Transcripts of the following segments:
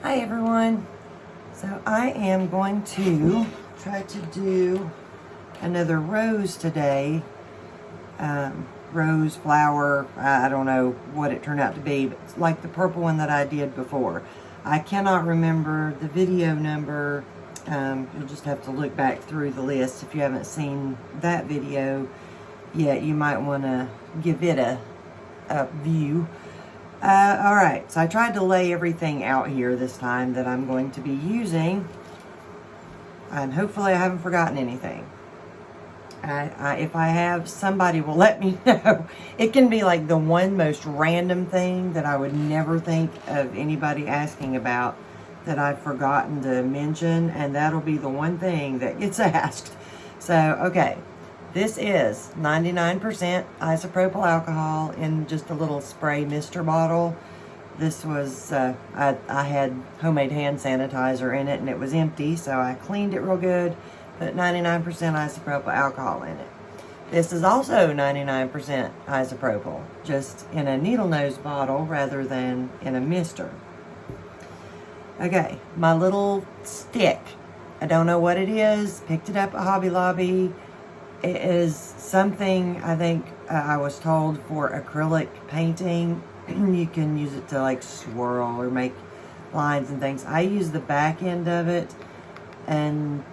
Hi everyone. So I am going to try to do another rose today. Rose flower, I don't know what it turned out to be, but it's like the purple one that I did before. I cannot remember the video number. You'll just have to look back through the list. If you haven't seen that video yet, you might want to give it a view. Alright, so I tried to lay everything out here this time that I'm going to be using, and hopefully I haven't forgotten anything. If I have, somebody will let me know. It can be like the one most random thing that I would never think of anybody asking about that I've forgotten to mention, and that'll be the one thing that gets asked. So, okay. This is 99% isopropyl alcohol in just a little spray mister bottle. This was, I had homemade hand sanitizer in it and it was empty, so I cleaned it real good, put 99% isopropyl alcohol in it. This is also 99% isopropyl, just in a needle nose bottle rather than in a mister. Okay, my little stick. I don't know what it is, picked it up at Hobby Lobby. It is something, I think, I was told for acrylic painting. You can use it to like swirl or make lines and things. I use the back end of it and,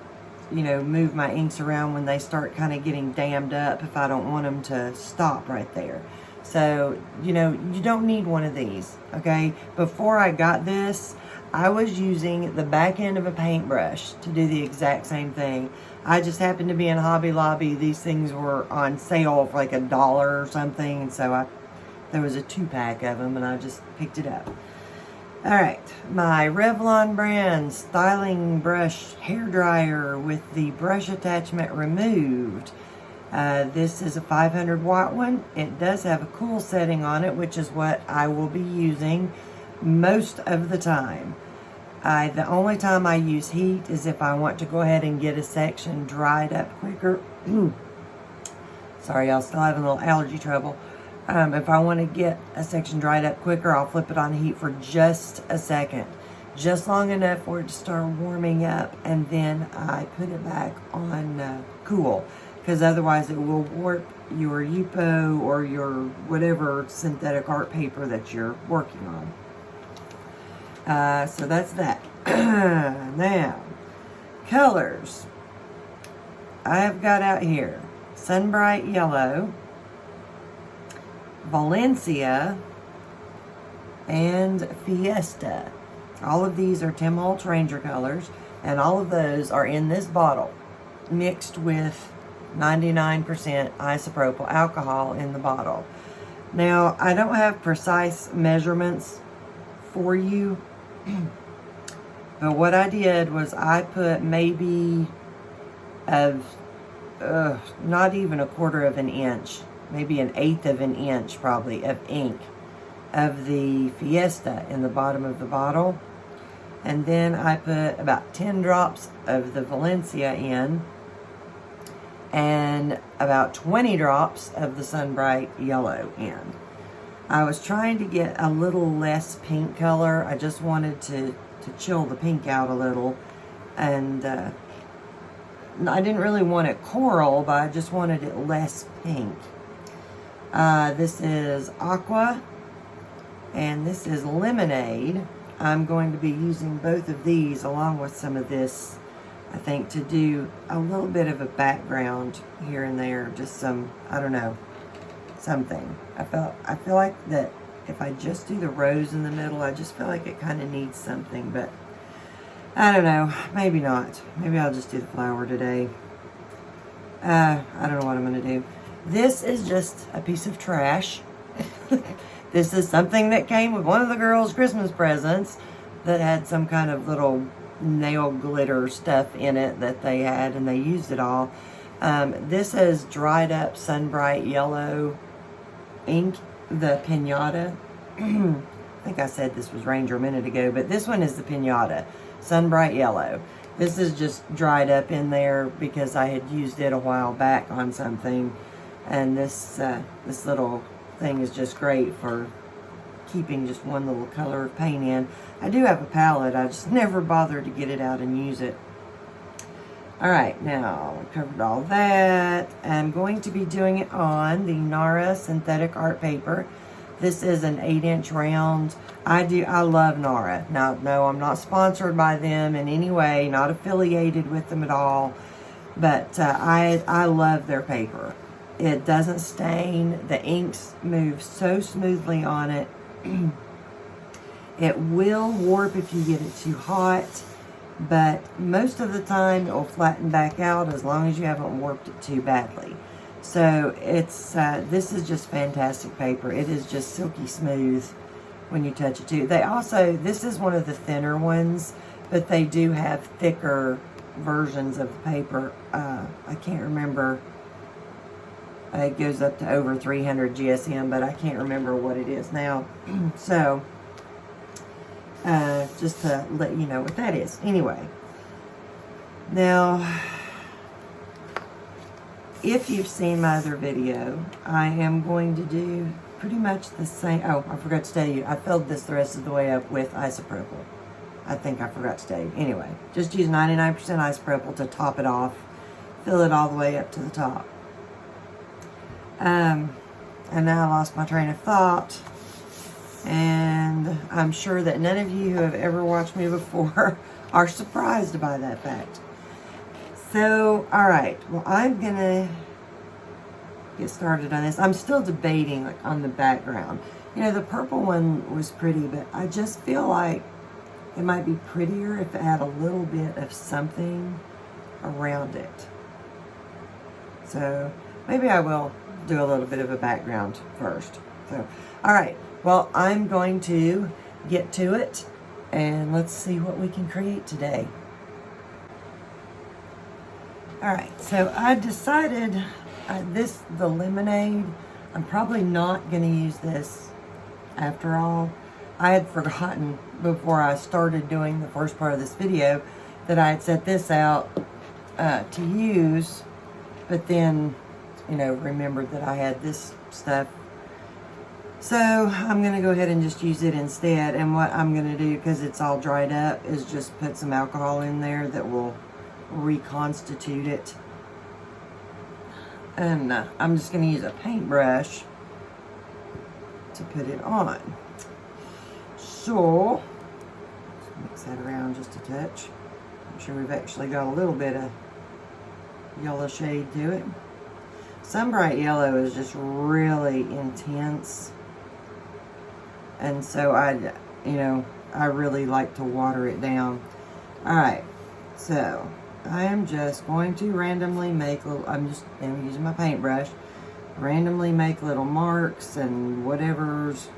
you know, move my inks around when they start kind of getting dammed up if I don't want them to stop right there. So, you know, you don't need one of these, okay? Before I got this, I was using the back end of a paintbrush to do the exact same thing. I just happened to be in Hobby Lobby. These things were on sale for like $1 or something. So there was a 2-pack of them and I just picked it up. Alright, my Revlon brand styling brush hair dryer with the brush attachment removed. This is a 500 watt one. It does have a cool setting on it, which is what I will be using most of the time. The only time I use heat is if I want to go ahead and get a section dried up quicker. Sorry, I'll still have a little allergy trouble. If I want to get a section dried up quicker, I'll flip it on heat for just a second. Just long enough for it to start warming up, and then I put it back on cool. Because otherwise it will warp your Yupo or your whatever synthetic art paper that you're working on. So that's that. Now, colors. I have got out here Sunbright Yellow, Valencia, and Fiesta. All of these are Tim Holtz Ranger colors, and all of those are in this bottle, mixed with 99% isopropyl alcohol in the bottle. Now, I don't have precise measurements for you, but what I did was I put maybe not even 1/4 of an inch, maybe 1/8 of an inch probably of ink of the Fiesta in the bottom of the bottle, and then I put about 10 drops of the Valencia in and about 20 drops of the Sunbright Yellow in. I was trying to get a little less pink color. I just wanted to chill the pink out a little. And I didn't really want it coral, but I just wanted it less pink. This is Aqua, and this is Lemonade. I'm going to be using both of these along with some of this, I think, to do a little bit of a background here and there. Just some, I don't know, something. I feel like that if I just do the rose in the middle, I just feel like it kind of needs something, but I don't know, maybe not. Maybe I'll just do the flower today. I don't know what I'm going to do. This is just a piece of trash. This is something that came with one of the girls' Christmas presents that had some kind of little nail glitter stuff in it that they had, and they used it all. This is dried up Sunbright Yellow ink, the Pinata. I think I said this was Ranger a minute ago, but this one is the Pinata, Sunbright Yellow. This is just dried up in there because I had used it a while back on something, and this little thing is just great for keeping just one little color of paint in. I do have a palette. I just never bothered to get it out and use it. Alright, now I covered all that. I'm going to be doing it on the Nara synthetic art paper. This is an 8-inch round. I love Nara. Now, no, I'm not sponsored by them in any way, not affiliated with them at all, but I love their paper. It doesn't stain. The inks move so smoothly on it. It will warp if you get it too hot, but most of the time it will flatten back out as long as you haven't warped it too badly. So it's this is just fantastic paper. It is just silky smooth when you touch it too. They also, this is one of the thinner ones, but they do have thicker versions of the paper. I can't remember. It goes up to over 300 GSM, but I can't remember what it is now. So, just to let you know what that is. Anyway, now, if you've seen my other video, I am going to do pretty much the same. Oh, I forgot to tell you, I filled this the rest of the way up with isopropyl. I think I forgot to tell you. Anyway, just use 99% isopropyl to top it off. Fill it all the way up to the top. And now I lost my train of thought. And I'm sure that none of you who have ever watched me before are surprised by that fact. So, alright. Well, I'm going to get started on this. I'm still debating on the background. You know, the purple one was pretty, but I just feel like it might be prettier if it had a little bit of something around it. So, maybe I will do a little bit of a background first. So, alright. Well, I'm going to get to it, and let's see what we can create today. Alright, so I decided the lemonade, I'm probably not going to use this after all. I had forgotten before I started doing the first part of this video that I had set this out to use, but then, you know, remembered that I had this stuff. So I'm going to go ahead and just use it instead. And what I'm going to do, because it's all dried up, is just put some alcohol in there that will reconstitute it. And I'm just going to use a paintbrush to put it on. So, let's mix that around just a touch. I'm sure we've actually got a little bit of yellow shade to it. Some bright yellow is just really intense. And so I really like to water it down. Alright, so I am just going to randomly make little, I'm using my paintbrush, randomly make little marks and whatever's,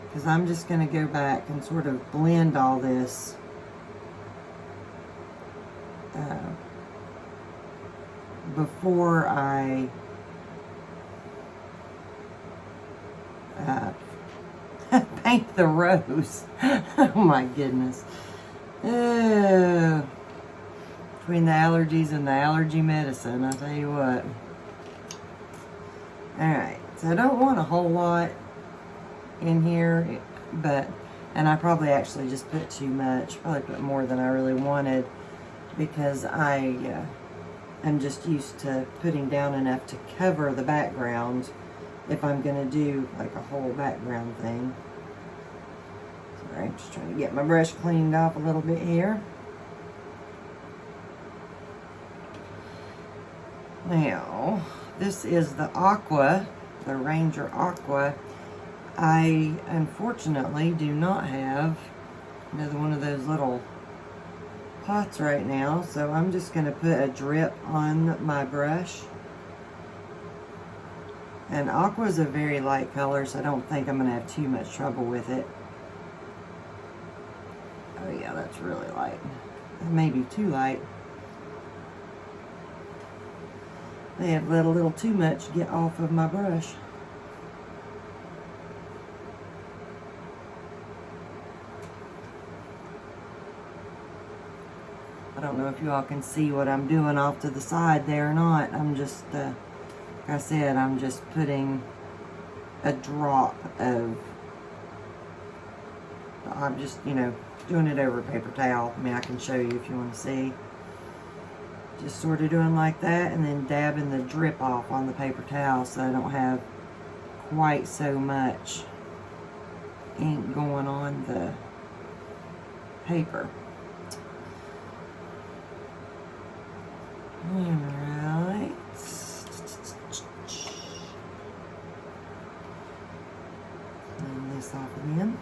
because I'm just going to go back and sort of blend all this before I paint the rose. Oh my goodness. Oh, between the allergies and the allergy medicine, I tell you what. Alright, so I don't want a whole lot in here, and I probably actually just put too much. Probably put more than I really wanted, because I am just used to putting down enough to cover the background if I'm going to do like a whole background thing. Sorry, I'm just trying to get my brush cleaned off a little bit here. Now, this is the Aqua, the Ranger Aqua. I unfortunately do not have another one of those little pots right now, so I'm just going to put a drip on my brush. And Aqua is a very light color, so I don't think I'm going to have too much trouble with it. Oh yeah, that's really light. That may be too light. May have let a little too much get off of my brush. I don't know if you all can see what I'm doing off to the side there or not. I'm just, like I said, I'm just putting a drop of I'm just, you know, doing it over a paper towel. I mean, I can show you if you want to see. Just sort of doing like that, and then dabbing the drip off on the paper towel so I don't have quite so much ink going on the paper. Alright. Clean this off again.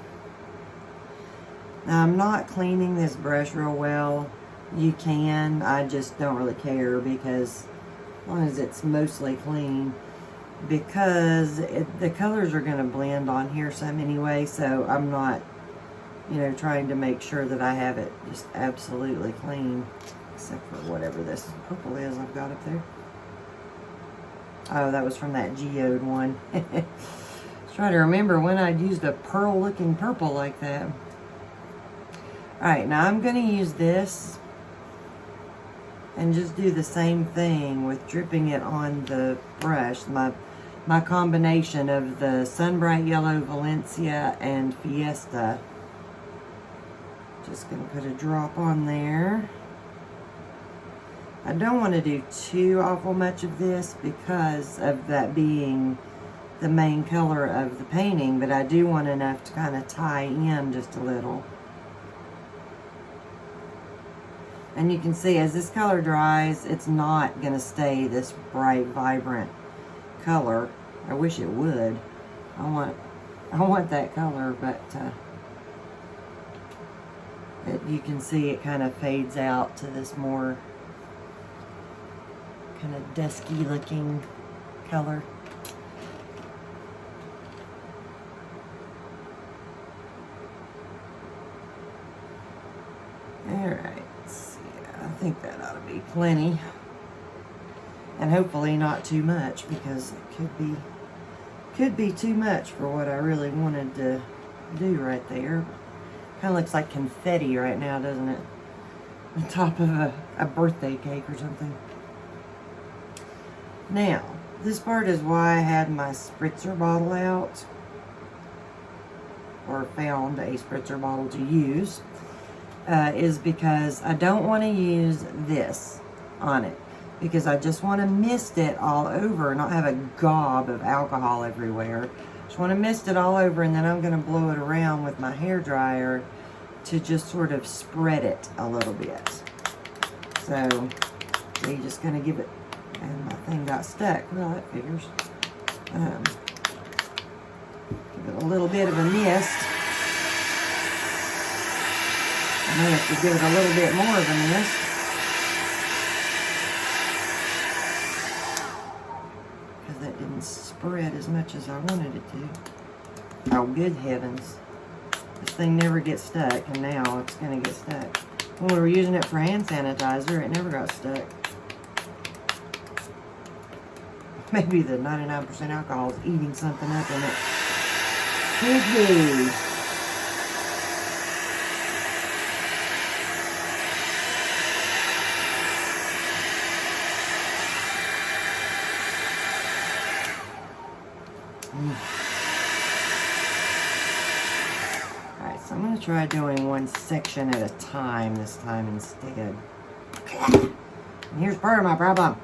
Now I'm not cleaning this brush real well. You can, I just don't really care because as long as it's mostly clean, because the colors are going to blend on here some anyway, so I'm not, you know, trying to make sure that I have it just absolutely clean, except for whatever this purple is I've got up there. Oh, that was from that geode one. Trying to remember when I'd used a pearl looking purple like that. Alright, now I'm going to use this and just do the same thing with dripping it on the brush. My combination of the Sunbright Yellow, Valencia, and Fiesta. Just going to put a drop on there. I don't want to do too awful much of this because of that being the main color of the painting, but I do want enough to kind of tie in just a little. And you can see as this color dries, it's not going to stay this bright, vibrant color. I wish it would. I want that color, but you can see it kind of fades out to this more kind of dusky looking color. Alright, I think that ought to be plenty. And hopefully not too much, because it could be too much for what I really wanted to do right there. Kind of looks like confetti right now, doesn't it? On top of a birthday cake or something. Now, this part is why I had my spritzer bottle out, or found a spritzer bottle to use, is because I don't want to use this on it, because I just want to mist it all over, not have a gob of alcohol everywhere. Just want to mist it all over, and then I'm going to blow it around with my hair dryer to just sort of spread it a little bit. So you're just going to give it, and my thing got stuck. Well, that figures. Give it a little bit of a mist. I may have to give it a little bit more of a mist. Because that didn't spread as much as I wanted it to. Oh, good heavens. This thing never gets stuck, and now it's going to get stuck. When we were using it for hand sanitizer, it never got stuck. Maybe the 99% alcohol is eating something up in it. Could be. Alright, so I'm going to try doing one section at a time this time instead. And here's part of my problem.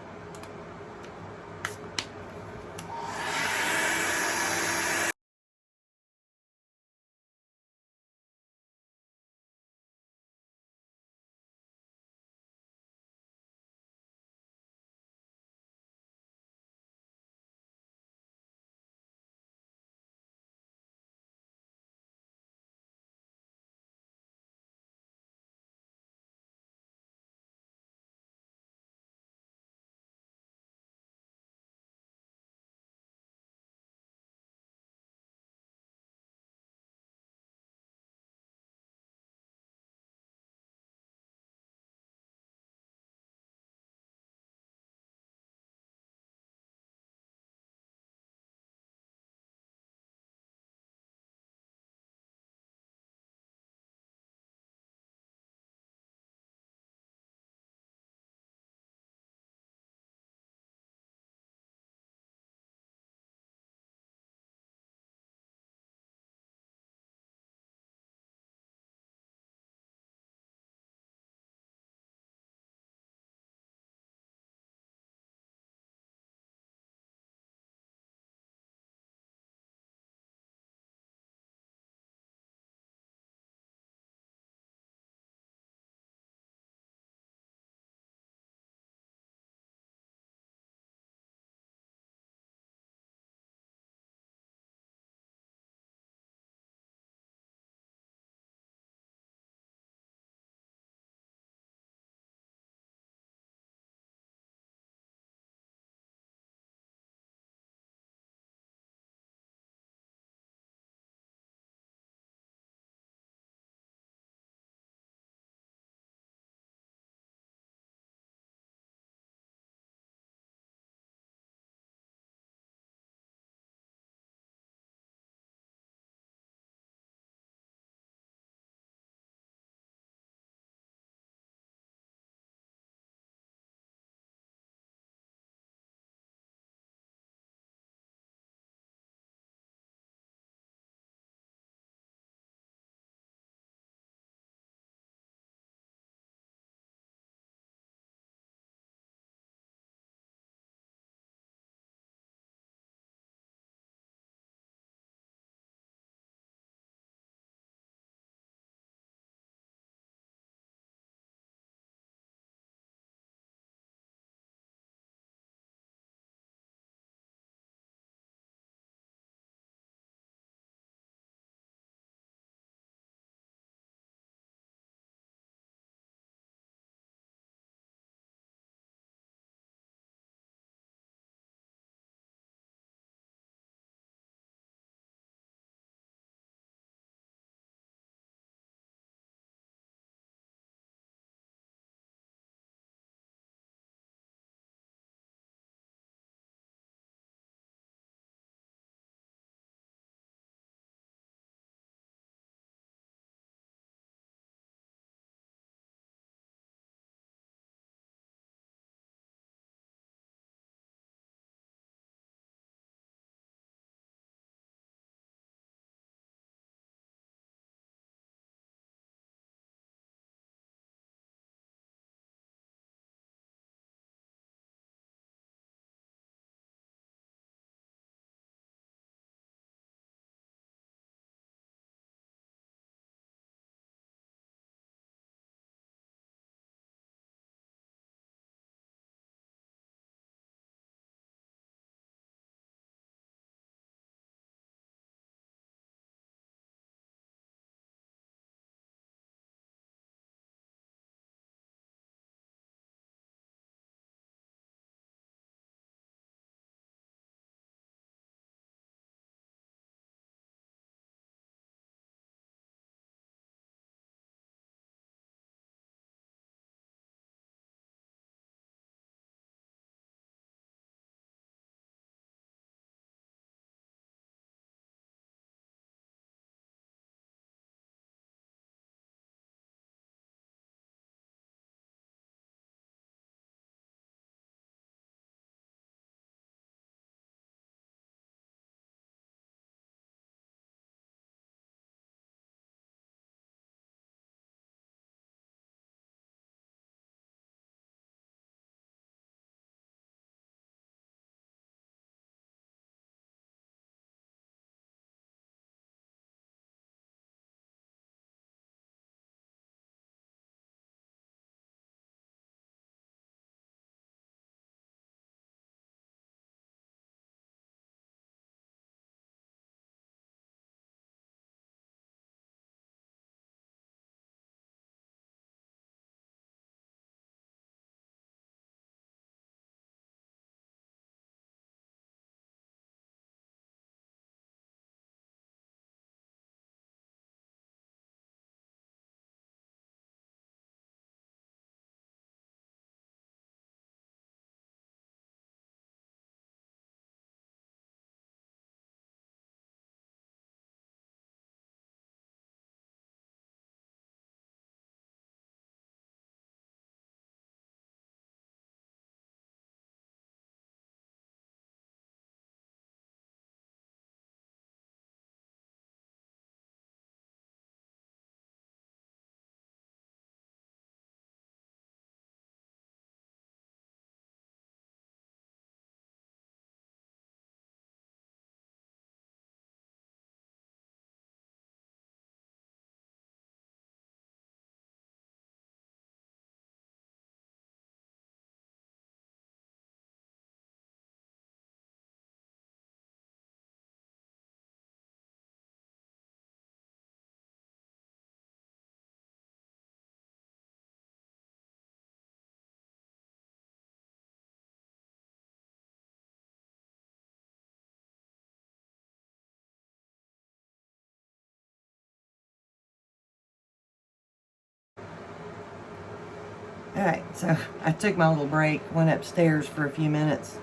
Alright, so I took my little break, went upstairs for a few minutes,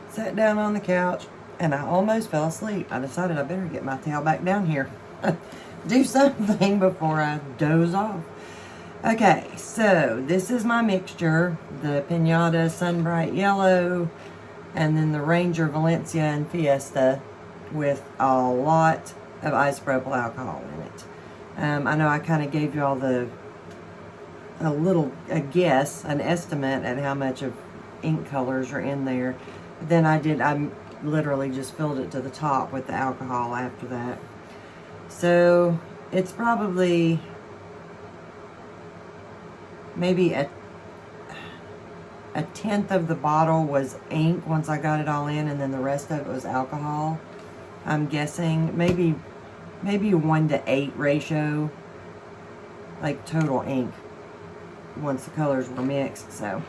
sat down on the couch, and I almost fell asleep. I decided I better get my tail back down here. Do something before I doze off. Okay, so this is my mixture. The Pinata Sunbright Yellow, and then the Ranger Valencia and Fiesta with a lot of isopropyl alcohol in it. I know I kind of gave you all a guess, an estimate at how much of ink colors are in there. Then I literally just filled it to the top with the alcohol after that. So it's probably maybe a tenth of the bottle was ink once I got it all in, and then the rest of it was alcohol. I'm guessing maybe 1:8 ratio, like total ink once the colors were mixed. So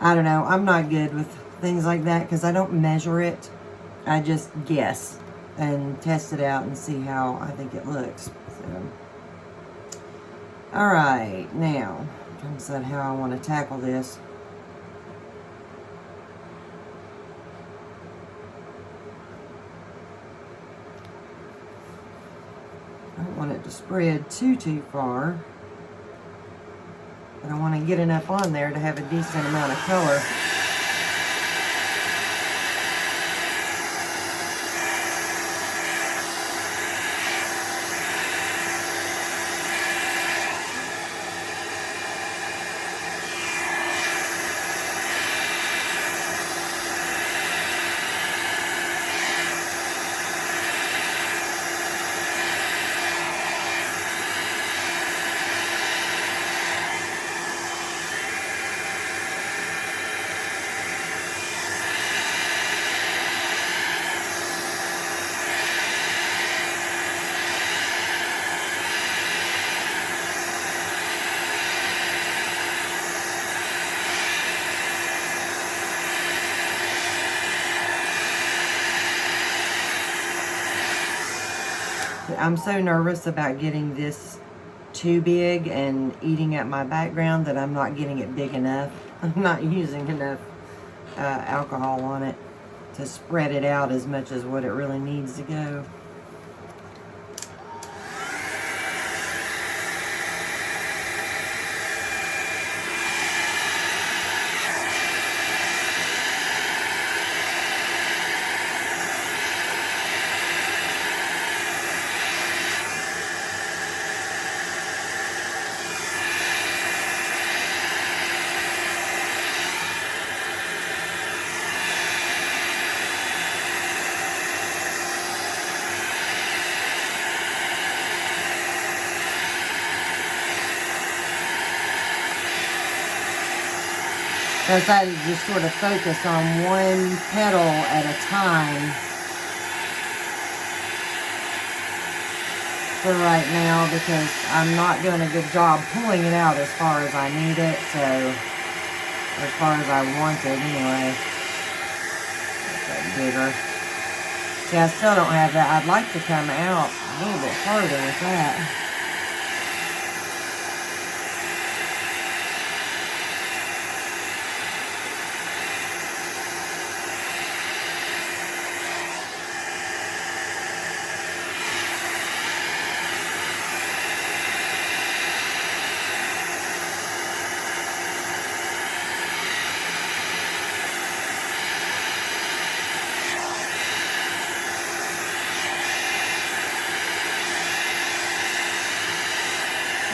I don't know, I'm not good with things like that because I don't measure it. I just guess and test it out and see how I think it looks. So all right, now I'm trying to decide how I want to tackle this. I don't want it to spread too far, but I want to get enough on there to have a decent amount of color. I'm so nervous about getting this too big and eating at my background that I'm not getting it big enough. I'm not using enough alcohol on it to spread it out as much as what it really needs to go. So I decided to just sort of focus on one petal at a time for right now because I'm not doing a good job pulling it out as far as I need it, so as far as I want it anyway. Make that bigger. See, I still don't have that. I'd like to come out a little bit further with that.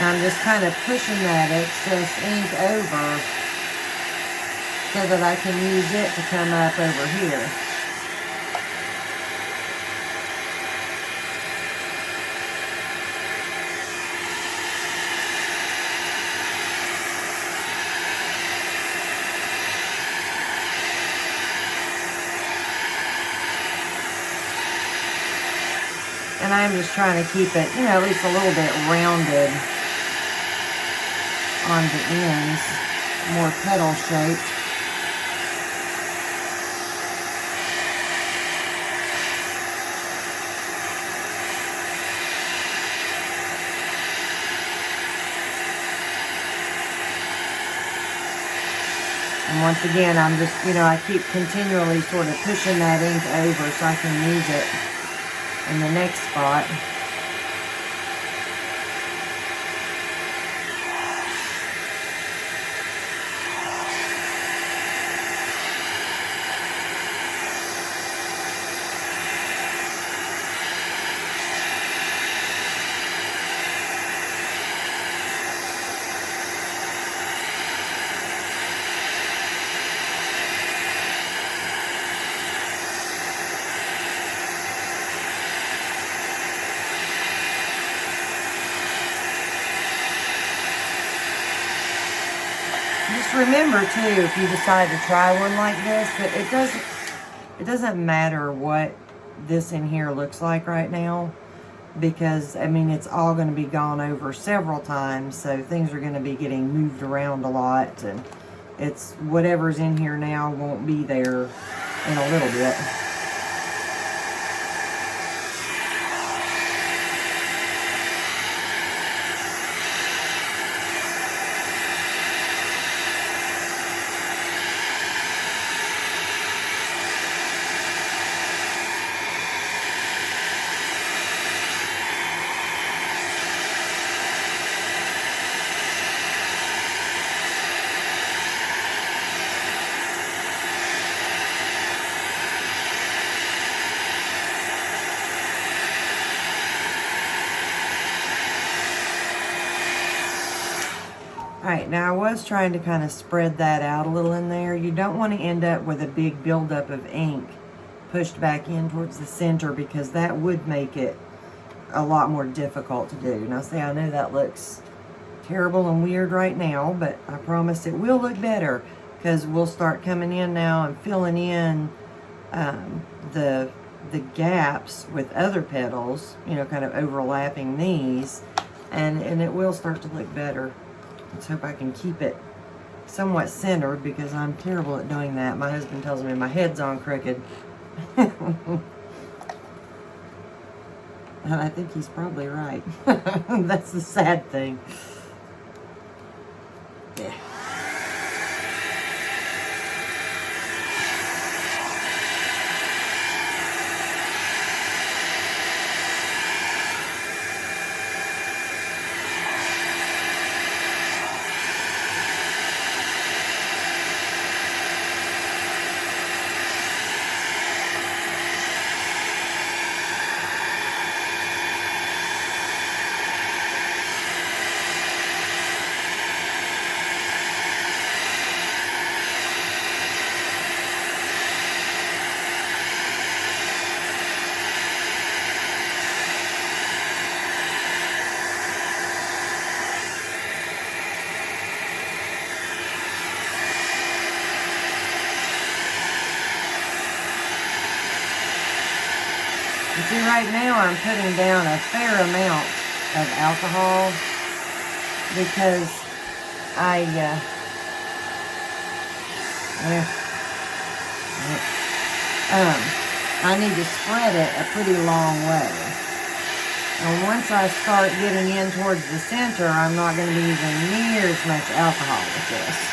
I'm just kind of pushing that excess ink over so that I can use it to come up over here. And I'm just trying to keep it, you know, at least a little bit rounded on the ends, more petal shaped. And once again, I'm just, I keep continually sort of pushing that ink over so I can use it in the next spot. Just remember too, if you decide to try one like this, that it doesn't matter what this in here looks like right now, because I mean it's all going to be gone over several times, so things are going to be getting moved around a lot, and it's whatever's in here now won't be there in a little bit. Alright, now I was trying to kind of spread that out a little in there. You don't want to end up with a big buildup of ink pushed back in towards the center, because that would make it a lot more difficult to do. Now see, I know that looks terrible and weird right now, but I promise it will look better, because we'll start coming in now and filling in the gaps with other petals, kind of overlapping these, and it will start to look better. Let's hope I can keep it somewhat centered, because I'm terrible at doing that. My husband tells me my head's on crooked. And I think he's probably right. That's the sad thing. Yeah. See, right now I'm putting down a fair amount of alcohol, because I need to spread it a pretty long way. And once I start getting in towards the center, I'm not going to be using near as much alcohol with this.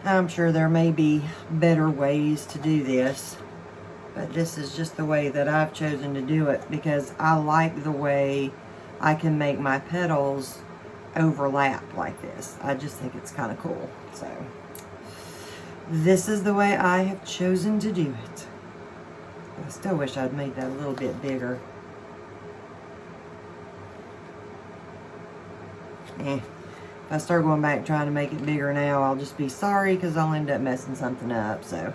I'm sure there may be better ways to do this, but this is just the way that I've chosen to do it because I like the way I can make my petals overlap like this. I just think it's kind of cool. So this is the way I have chosen to do it. I still wish I'd made that a little bit bigger. If I start going back trying to make it bigger now, I'll just be sorry because I'll end up messing something up. So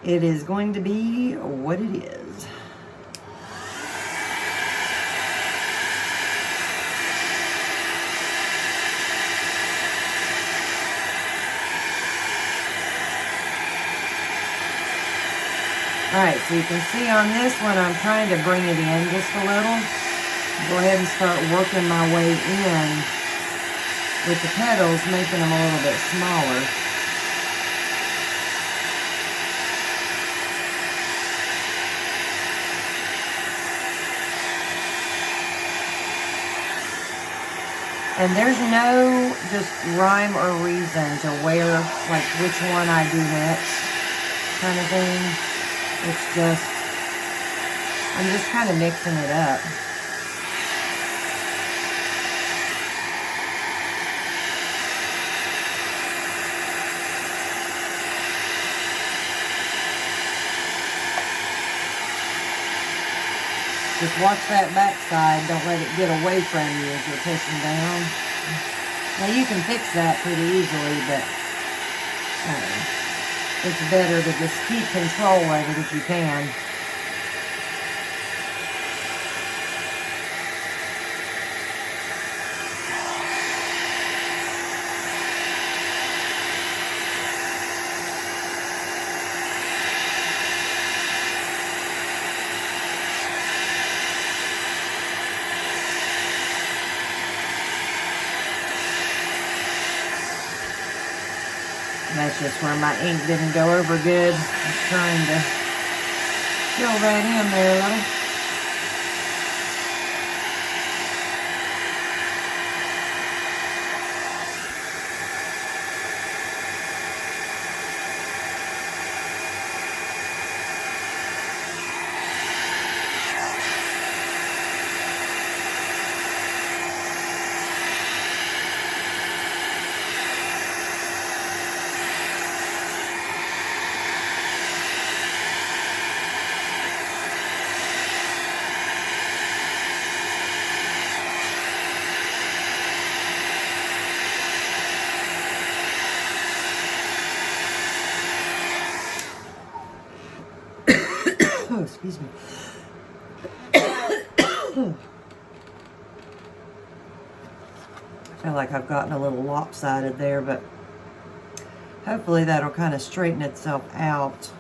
it is going to be what it is. Alright, so you can see on this one, I'm trying to bring it in just a little. Go ahead and start working my way in with the petals, making them a little bit smaller. And there's no just rhyme or reason to where, like which one I do next kind of thing. It's just, I'm just kind of mixing it up. Just watch that backside. Don't let it get away from you as you're pushing down. Now you can fix that pretty easily, but it's better to just keep control of it if you can. That's just where my ink didn't go over good. I'm trying to fill that in there a little. Oh, excuse me. I feel like I've gotten a little lopsided there, but hopefully that'll kind of straighten itself out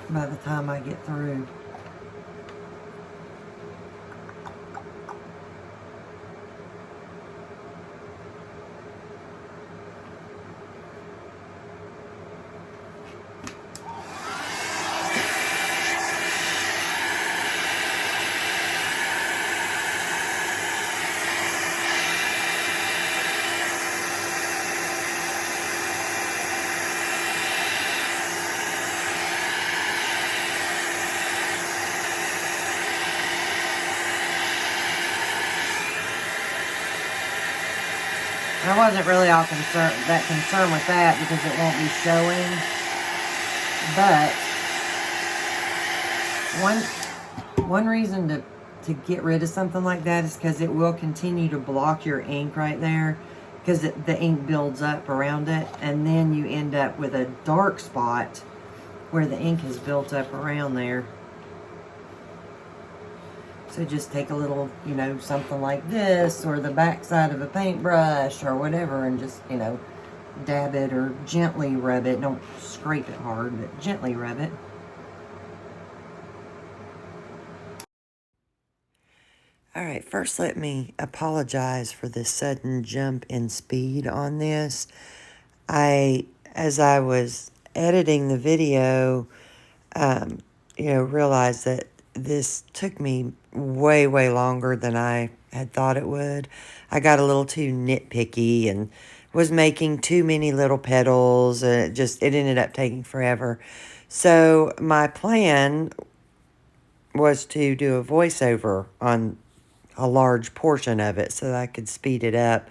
by the time I get through. I wasn't really all concerned with that because it won't be showing. But one reason to get rid of something like that is because it will continue to block your ink right there, because the ink builds up around it, and then you end up with a dark spot where the ink is built up around there. So just take a little, you know, something like this, or the backside of a paintbrush, or whatever, and just, you know, dab it or gently rub it. Don't scrape it hard, but gently rub it. All right, first let me apologize for the sudden jump in speed on this. As I was editing the video, realized that this took me way, way longer than I had thought it would. I got a little too nitpicky and was making too many little petals. It ended up taking forever. So my plan was to do a voiceover on a large portion of it so that I could speed it up.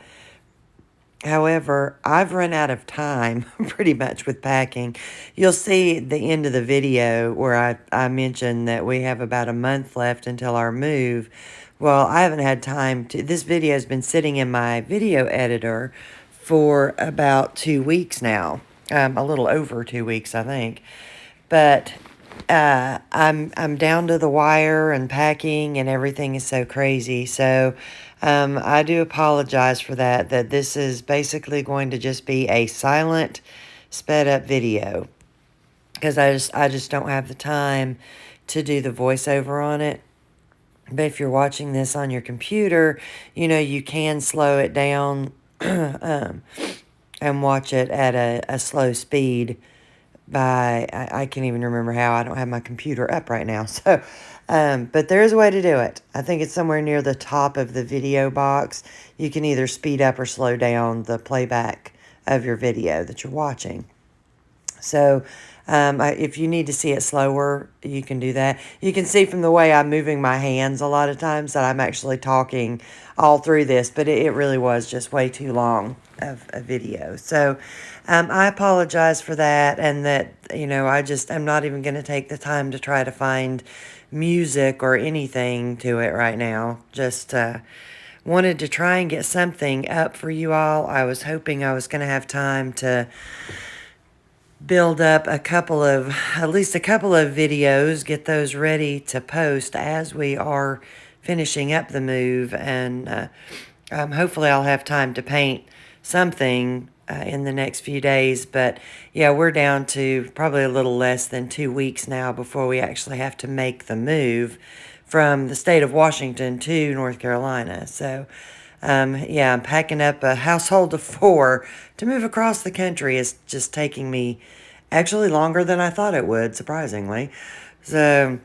However, I've run out of time pretty much with packing. You'll see at the end of the video where I mentioned that we have about a month left until our move. Well, I haven't had time to. This video has been sitting in my video editor for about 2 weeks now. A little over 2 weeks, I think. But I'm down to the wire and packing, and everything is so crazy. So I do apologize for that. That this is basically going to just be a silent, sped up video because I just don't have the time to do the voiceover on it. But if you're watching this on your computer, you know, you can slow it down and watch it at a slow speed by, I can't even remember how. I don't have my computer up right now. So, but there is a way to do it. I think it's somewhere near the top of the video box. You can either speed up or slow down the playback of your video that you're watching. So if you need to see it slower, you can do that. You can see from the way I'm moving my hands a lot of times that I'm actually talking all through this, but it really was just way too long of a video. So I apologize for that, and that, you know, I'm not even going to take the time to try to find music or anything to it right now. Just wanted to try and get something up for you all. I was hoping I was going to have time to build up at least a couple of videos, get those ready to post as we are finishing up the move, and hopefully I'll have time to paint something in the next few days. But yeah, we're down to probably a little less than 2 weeks now before we actually have to make the move from the state of Washington to North Carolina. So yeah, I'm packing up a household of 4 to move across the country. Is just taking me actually longer than I thought it would, surprisingly. So,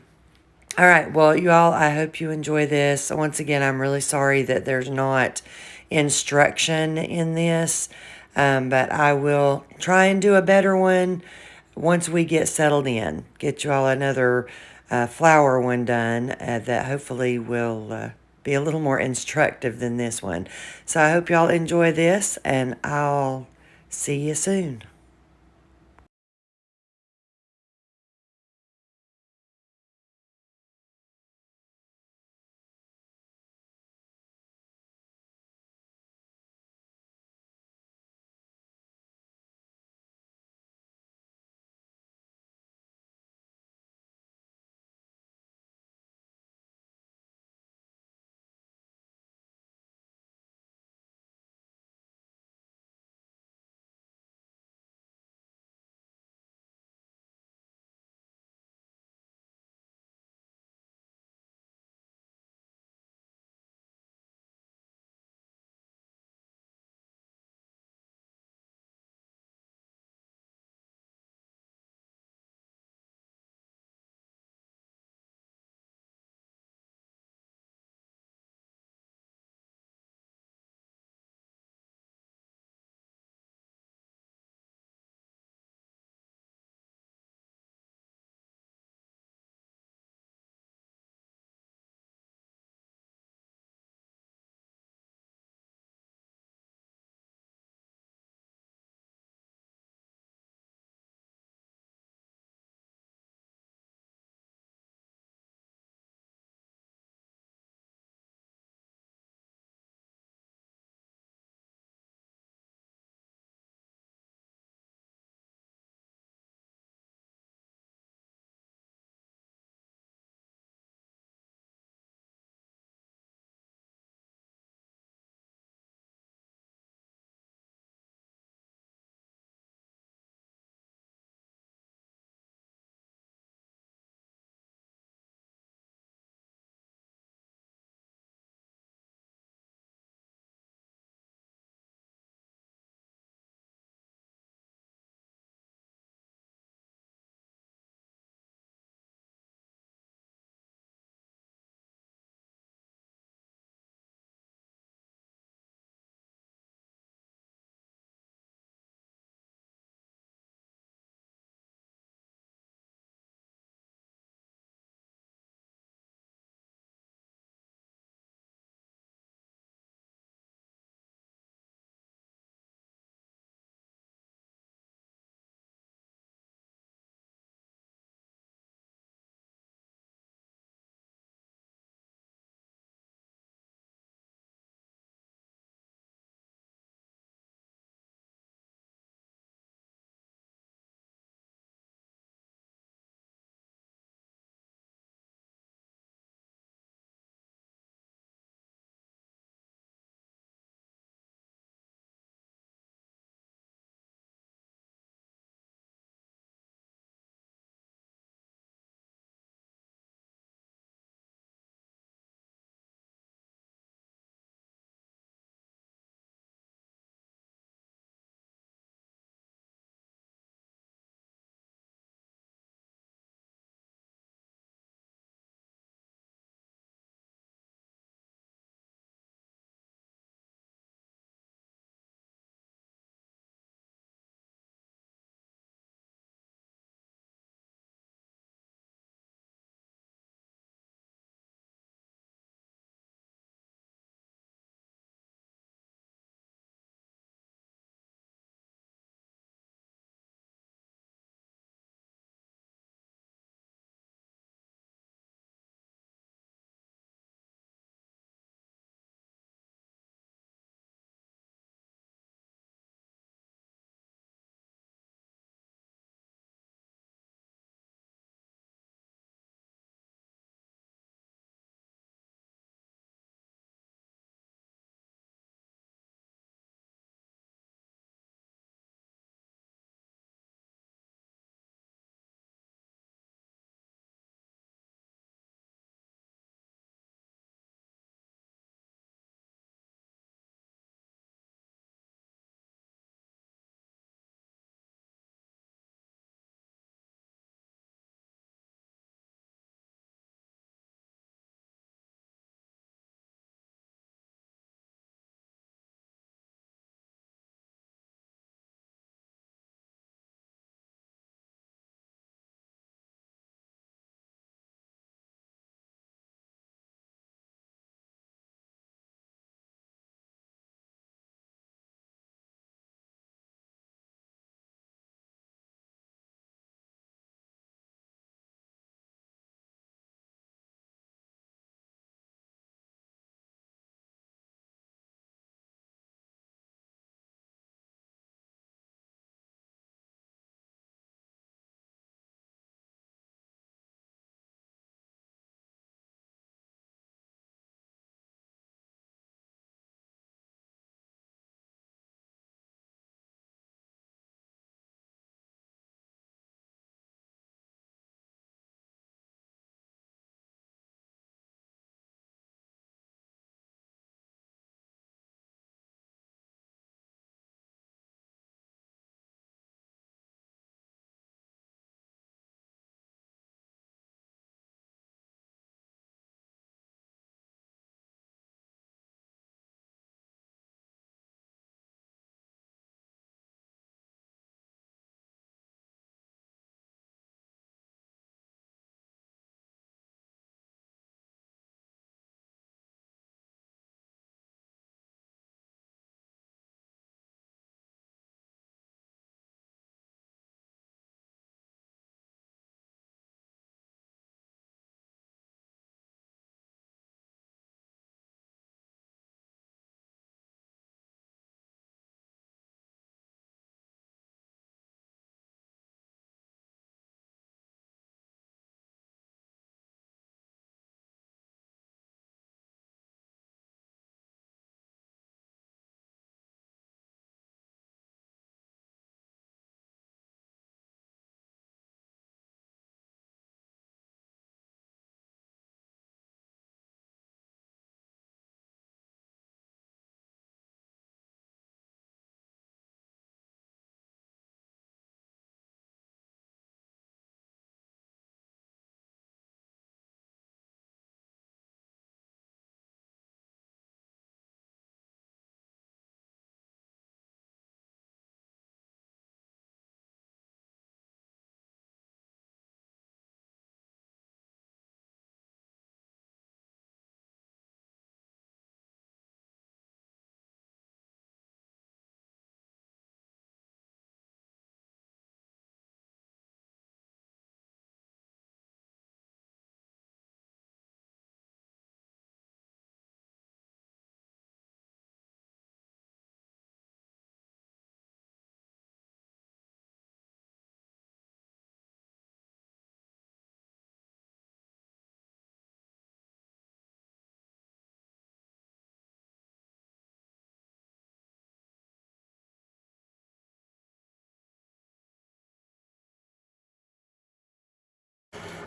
all right, well, you all, I hope you enjoy this. Once again, I'm really sorry that there's not instruction in this, but I will try and do a better one once we get settled in. Get you all another flower one done that hopefully will be a little more instructive than this one. So I hope y'all enjoy this, and I'll see you soon.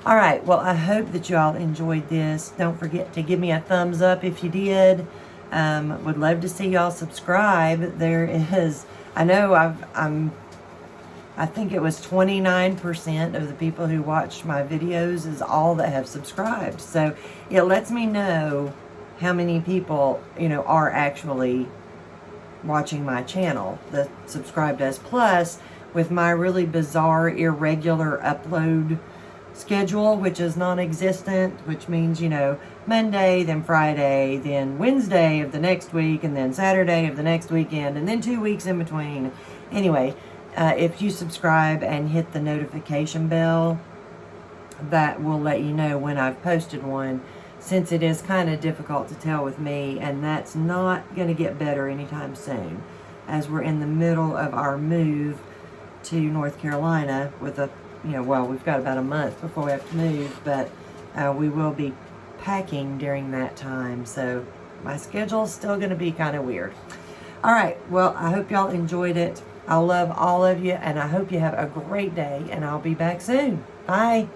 All right, well, I hope that you all enjoyed this. Don't forget to give me a thumbs up if you did. Would love to see y'all subscribe. There is, I know I think it was 29% of the people who watch my videos is all that have subscribed. So it lets me know how many people, are actually watching my channel that subscribed us. Plus, with my really bizarre, irregular upload schedule, which is non-existent, which means, Monday, then Friday, then Wednesday of the next week, and then Saturday of the next weekend, and then 2 weeks in between. Anyway, if you subscribe and hit the notification bell, that will let you know when I've posted one, since it is kind of difficult to tell with me, and that's not going to get better anytime soon, as we're in the middle of our move to North Carolina with we've got about a month before we have to move, but we will be packing during that time, so my schedule's still going to be kind of weird. All right, well, I hope y'all enjoyed it. I love all of you, and I hope you have a great day, and I'll be back soon. Bye.